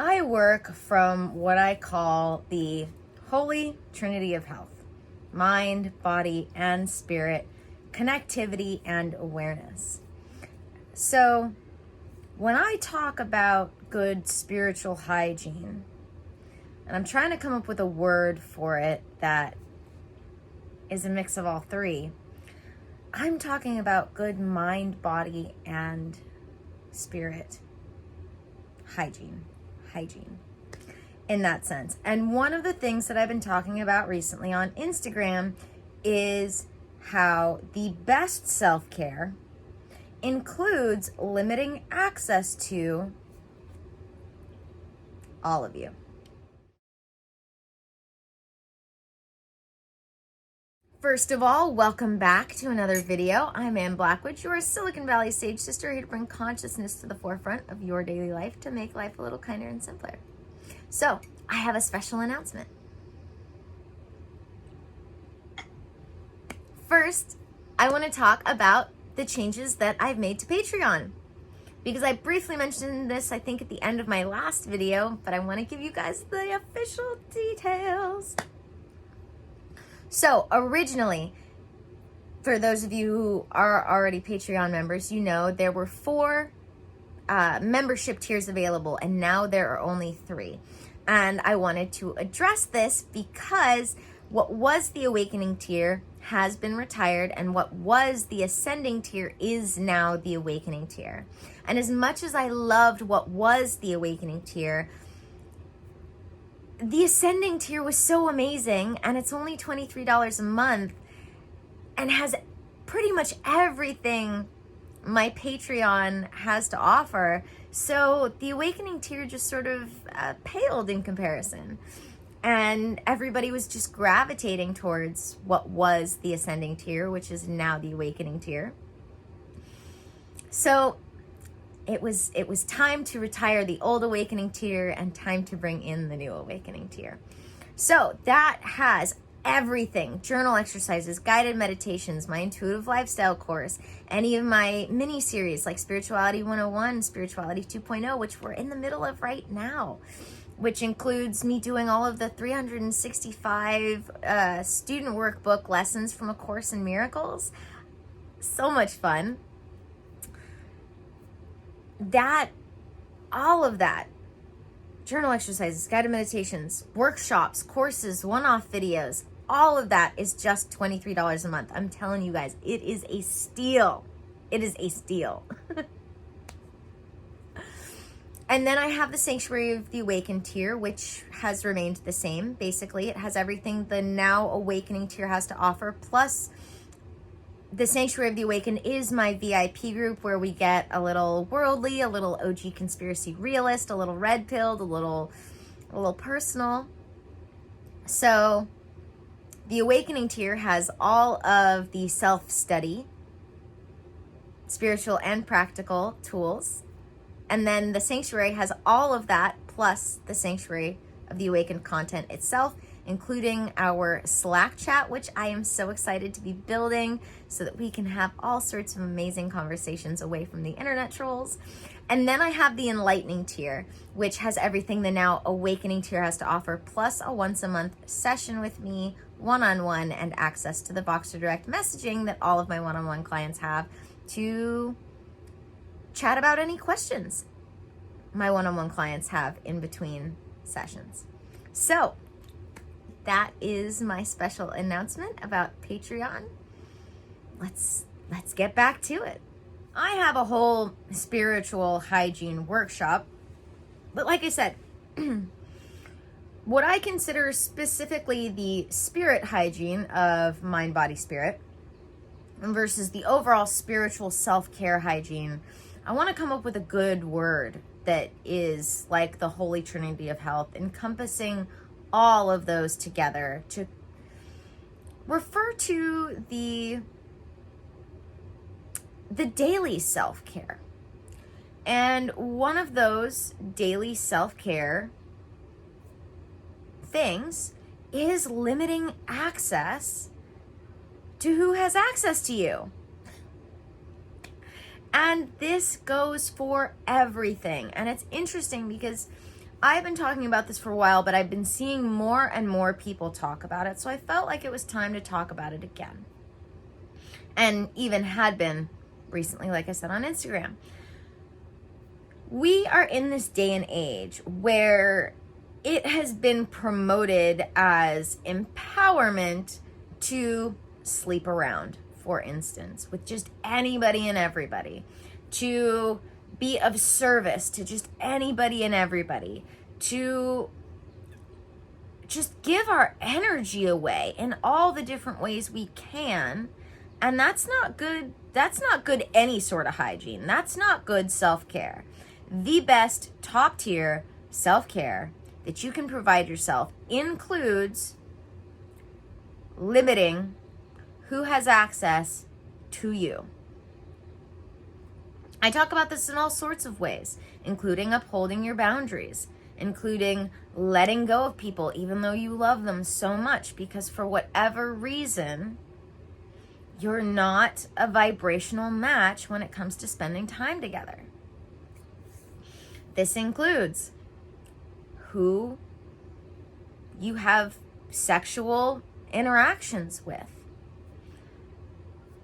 I work from what I call the Holy Trinity of Health: mind, body, and spirit, connectivity, and awareness. So when I talk about good spiritual hygiene, and I'm trying to come up with a word for it that is a mix of all three, I'm talking about good mind, body, and spirit hygiene in that sense. And one of the things that I've been talking about recently on Instagram is how the best self-care includes limiting access to all of you. First of all, welcome back to another video. I'm Ann Blackwood, your Silicon Valley Sage Sister, here to bring consciousness to the forefront of your daily life to make life a little kinder and simpler. So, I have a special announcement. First, I want to talk about the changes that I've made to Patreon, because I briefly mentioned this, I think, at the end of my last video, but I want to give you guys the official details. So originally, for those of you who are already Patreon members, you know there were 4 membership tiers available, and now there are only 3. And I wanted to address this because what was the Awakening tier has been retired, and what was the Ascending tier is now the Awakening tier. And as much as I loved what was the Awakening tier, the Ascending tier was so amazing, and it's only $23 a month and has pretty much everything my Patreon has to offer. So the Awakening tier just sort of paled in comparison, and everybody was just gravitating towards what was the Ascending tier, which is now the Awakening tier. So it was time to retire the old Awakening tier and time to bring in the new Awakening tier. So that has everything: journal exercises, guided meditations, my intuitive lifestyle course, any of my mini series like Spirituality 101, Spirituality 2.0, which we're in the middle of right now, which includes me doing all of the 365 student workbook lessons from A Course in Miracles. So much fun. All of that, journal exercises, guided meditations, workshops, courses, one-off videos, all of that is just $23 a month. I'm telling you guys, it is a steal. It is a steal. And then I have the Sanctuary of the Awakened tier, which has remained the same. Basically, it has everything the now Awakening tier has to offer, plus the Sanctuary of the Awakened is my VIP group, where we get a little worldly, a little OG conspiracy realist, a little red pilled, a little personal. So the Awakening tier has all of the self-study, spiritual and practical tools. And then the Sanctuary has all of that, plus the Sanctuary of the Awakened content itself, including our Slack chat, which I am so excited to be building so that we can have all sorts of amazing conversations away from the internet trolls. And then I have the Enlightening tier, which has everything the now Awakening tier has to offer, plus a once-a-month session with me, one-on-one, and access to the Voxer Direct messaging that all of my one-on-one clients have to chat about any questions my one-on-one clients have in between sessions. So that is my special announcement about Patreon. Let's get back to it. I have a whole spiritual hygiene workshop, but like I said, what I consider specifically the spirit hygiene of mind, body, spirit versus the overall spiritual self-care hygiene, I want to come up with a good word that is like the Holy Trinity of Health, encompassing all of those together to refer to the daily self-care. And one of those daily self-care things is limiting access to who has access to you. And this goes for everything. And it's interesting because I've been talking about this for a while, but I've been seeing more and more people talk about it. So I felt like it was time to talk about it again. And even had been recently, like I said, on Instagram. We are in this day and age where it has been promoted as empowerment to sleep around, for instance, with just anybody and everybody, to be of service to just anybody and everybody, to just give our energy away in all the different ways we can. And that's not good. That's not good any sort of hygiene. That's not good self-care. The best top tier self-care that you can provide yourself includes limiting who has access to you. I talk about this in all sorts of ways, including upholding your boundaries, including letting go of people even though you love them so much because for whatever reason, you're not a vibrational match when it comes to spending time together. This includes who you have sexual interactions with.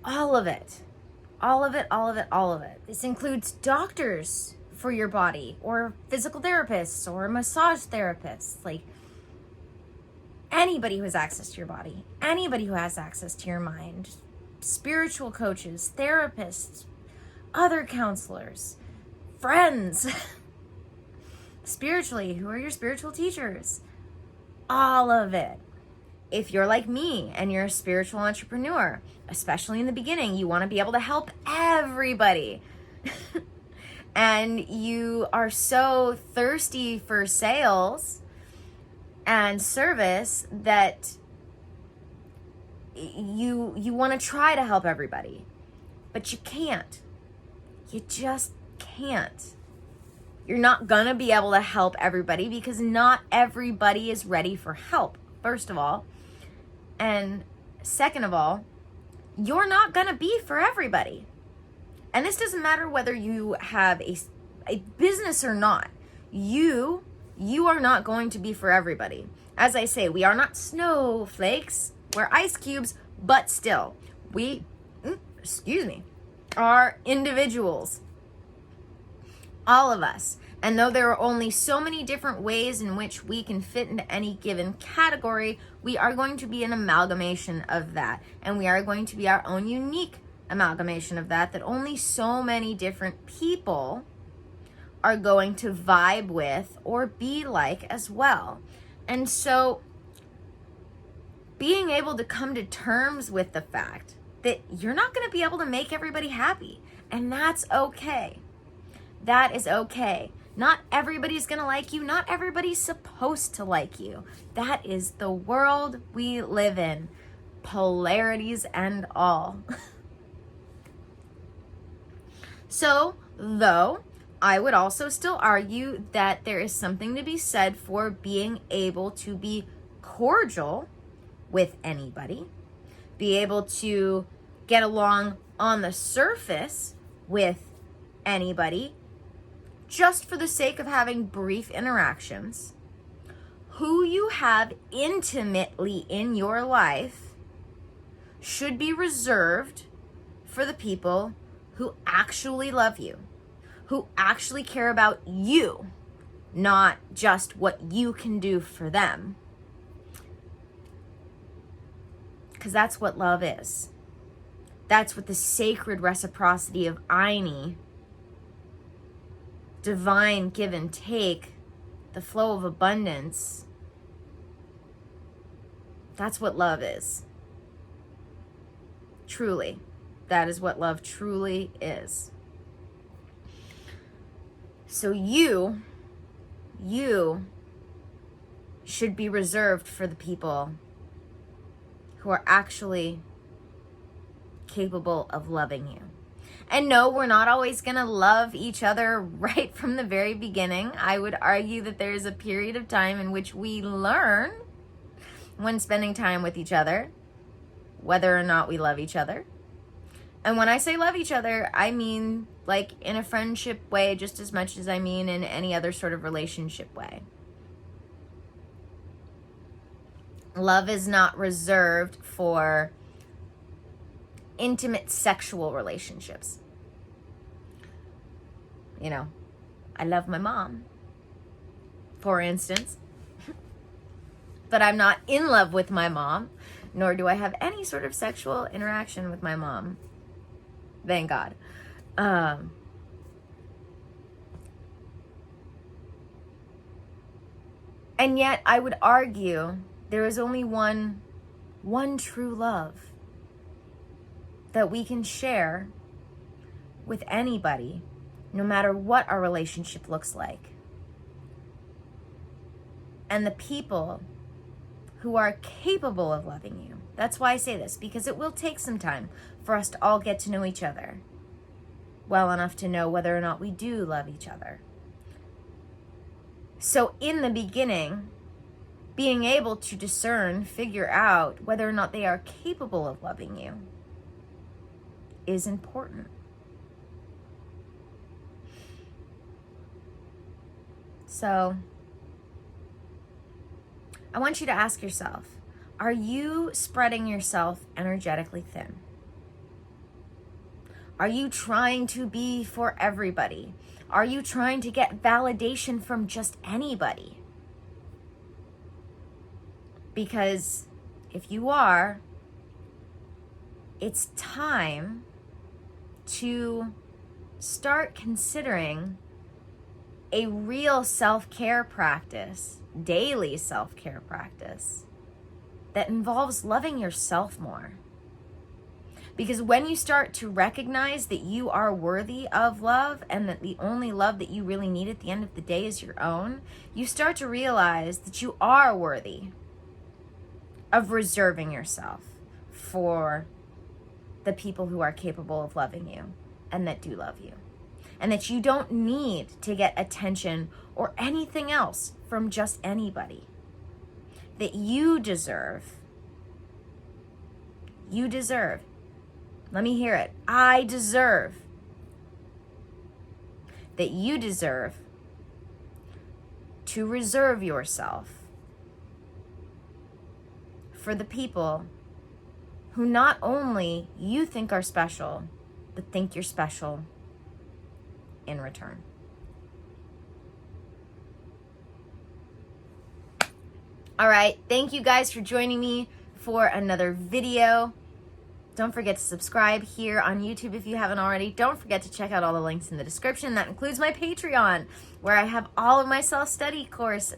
All of it. All of it, all of it, all of it. This includes doctors for your body, or physical therapists, or massage therapists. Like, anybody who has access to your body, anybody who has access to your mind, spiritual coaches, therapists, other counselors, friends, spiritually, who are your spiritual teachers. All of it. If you're like me and you're a spiritual entrepreneur, especially in the beginning, you want to be able to help everybody. And you are so thirsty for sales and service that you want to try to help everybody. But you can't. You just can't. You're not going to be able to help everybody because not everybody is ready for help, first of all. And second of all, you're not going to be for everybody. And this doesn't matter whether you have a business or not. You are not going to be for everybody. As I say, we are not snowflakes. We're ice cubes, but still, we are individuals. All of us. And though there are only so many different ways in which we can fit into any given category, we are going to be an amalgamation of that. And we are going to be our own unique amalgamation of that only so many different people are going to vibe with or be like as well. And so being able to come to terms with the fact that you're not going to be able to make everybody happy. And that's okay. That is okay. Not everybody's going to like you. Not everybody's supposed to like you. That is the world we live in. Polarities and all. So, though, I would also still argue that there is something to be said for being able to be cordial with anybody, be able to get along on the surface with anybody, just for the sake of having brief interactions. Who you have intimately in your life should be reserved for the people who actually love you, who actually care about you, not just what you can do for them. Because that's what love is. That's what the sacred reciprocity of Aini, divine give and take, the flow of abundance, that's what love is. Truly. That is what love truly is. So you should be reserved for the people who are actually capable of loving you. And no, we're not always going to love each other right from the very beginning. I would argue that there is a period of time in which we learn, when spending time with each other, whether or not we love each other. And when I say love each other, I mean like in a friendship way just as much as I mean in any other sort of relationship way. Love is not reserved for intimate sexual relationships. You know, I love my mom, for instance, but I'm not in love with my mom, nor do I have any sort of sexual interaction with my mom. Thank God. And yet I would argue there is only one true love that we can share with anybody, no matter what our relationship looks like. And the people who are capable of loving you. That's why I say this, because it will take some time for us to all get to know each other well enough to know whether or not we do love each other. So in the beginning, being able to discern, figure out whether or not they are capable of loving you is important. So I want you to ask yourself, are you spreading yourself energetically thin? Are you trying to be for everybody? Are you trying to get validation from just anybody? Because if you are, it's time to start considering a real self-care practice, daily self-care practice that involves loving yourself more. Because when you start to recognize that you are worthy of love and that the only love that you really need at the end of the day is your own, you start to realize that you are worthy of reserving yourself for the people who are capable of loving you and that do love you. And that you don't need to get attention or anything else from just anybody. That you deserve. You deserve. Let me hear it. I deserve. That you deserve to reserve yourself for the people who not only you think are special, but think you're special in return. All right, thank you guys for joining me for another video. Don't forget to subscribe here on YouTube if you haven't already. Don't forget to check out all the links in the description. That includes my Patreon, where I have all of my self-study course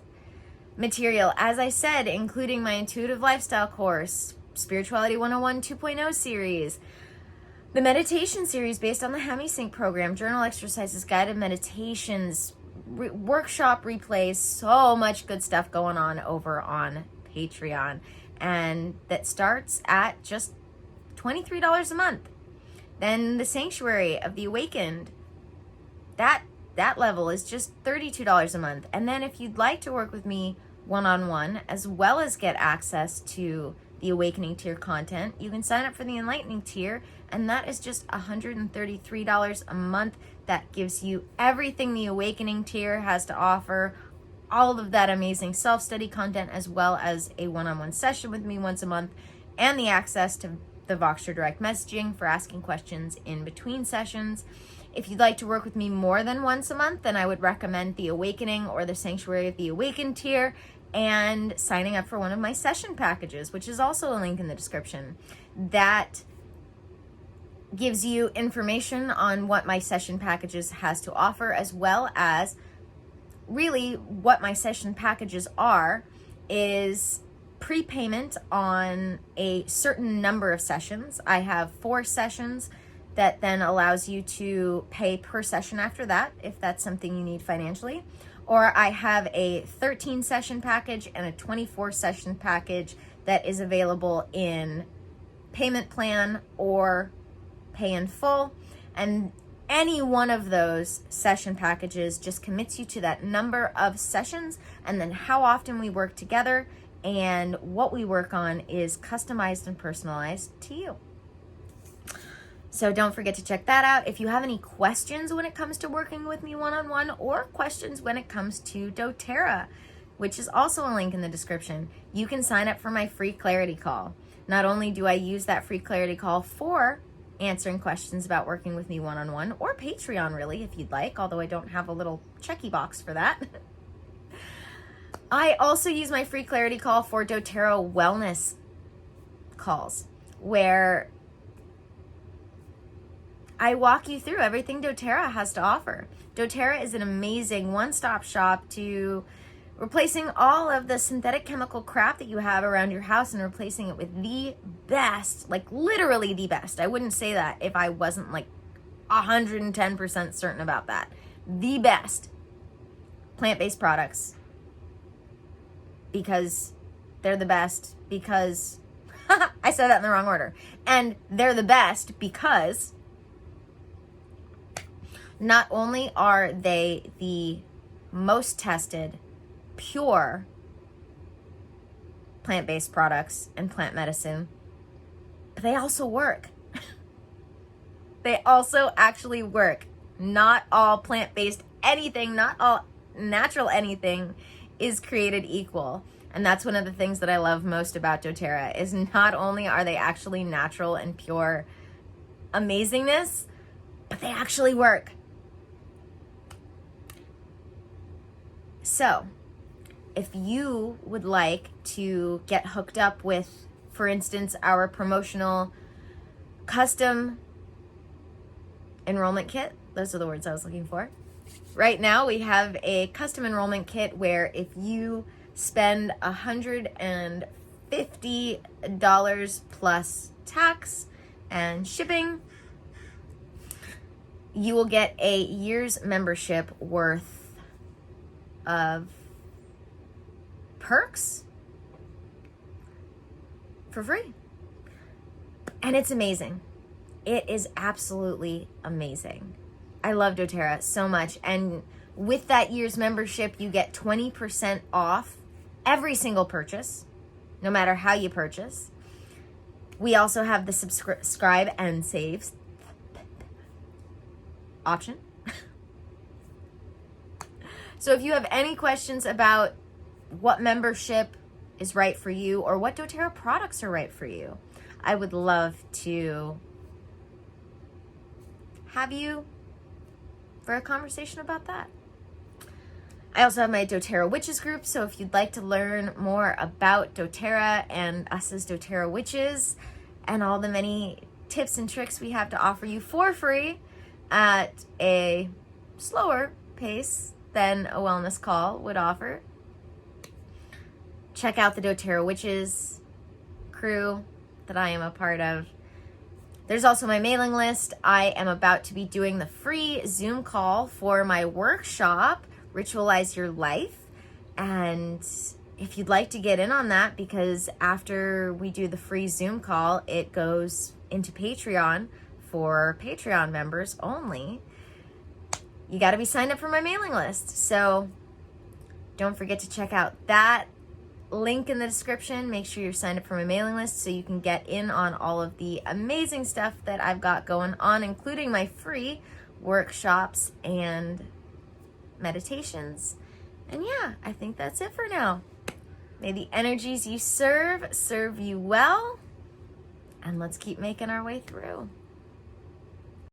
material, as I said, including my Intuitive Lifestyle course, Spirituality 101 2.0 series, the meditation series based on the HemiSync program, journal exercises, guided meditations, workshop replays, so much good stuff going on over on Patreon. And that starts at just $23 a month. Then the Sanctuary of the Awakened, that level is just $32 a month. And then if you'd like to work with me one-on-one, as well as get access to the Awakening tier content, you can sign up for the Enlightening tier, and that is just $133 a month. That gives you everything the Awakening tier has to offer, all of that amazing self-study content, as well as a one-on-one session with me once a month, and the access to the Voxer direct messaging for asking questions in between sessions. If you'd like to work with me more than once a month, then I would recommend the Awakening or the Sanctuary of the Awakened tier, and signing up for one of my session packages, which is also a link in the description. That gives you information on what my session packages has to offer, as well as really what my session packages are is prepayment on a certain number of sessions. I have 4 sessions that then allows you to pay per session after that, if that's something you need financially. Or I have a 13 session package and a 24 session package that is available in payment plan or pay in full. And any one of those session packages just commits you to that number of sessions, and then how often we work together and what we work on is customized and personalized to you. So don't forget to check that out. If you have any questions when it comes to working with me one-on-one, or questions when it comes to dōTERRA, which is also a link in the description, you can sign up for my free clarity call. Not only do I use that free clarity call for answering questions about working with me one-on-one, or Patreon really, if you'd like, although I don't have a little checky box for that. I also use my free clarity call for dōTERRA wellness calls, where I walk you through everything dōTERRA has to offer. dōTERRA is an amazing one-stop shop to replacing all of the synthetic chemical crap that you have around your house and replacing it with the best, like literally the best. I wouldn't say that if I wasn't like 110% certain about that. The best plant-based products, because they're the best, because I said that in the wrong order. And they're the best because not only are they the most tested, pure plant-based products and plant medicine, but they also work. They also actually work. Not all plant-based anything, not all natural anything is created equal. And that's one of the things that I love most about dōTERRA, is not only are they actually natural and pure amazingness, but they actually work. So, if you would like to get hooked up with, for instance, our promotional custom enrollment kit, those are the words I was looking for. Right now we have a custom enrollment kit where if you spend $150 plus tax and shipping, you will get a year's membership worth of perks for free. And it's amazing. It is absolutely amazing. I love dōTERRA so much. And with that year's membership, you get 20% off every single purchase, no matter how you purchase. We also have the subscribe and save option. So if you have any questions about what membership is right for you, or what dōTERRA products are right for you, I would love to have you for a conversation about that. I also have my dōTERRA Witches group, so if you'd like to learn more about dōTERRA and us as dōTERRA Witches and all the many tips and tricks we have to offer you for free at a slower pace than a wellness call would offer, check out the dōTERRA Witches crew that I am a part of. There's also my mailing list. I am about to be doing the free Zoom call for my workshop, Ritualize Your Life. And if you'd like to get in on that, because after we do the free Zoom call, it goes into Patreon for Patreon members only, you got to be signed up for my mailing list. So don't forget to check out that link in the description. Make sure you're signed up for my mailing list so you can get in on all of the amazing stuff that I've got going on, including my free workshops and meditations. And yeah, I think that's it for now. May the energies you serve you well, and let's keep making our way through.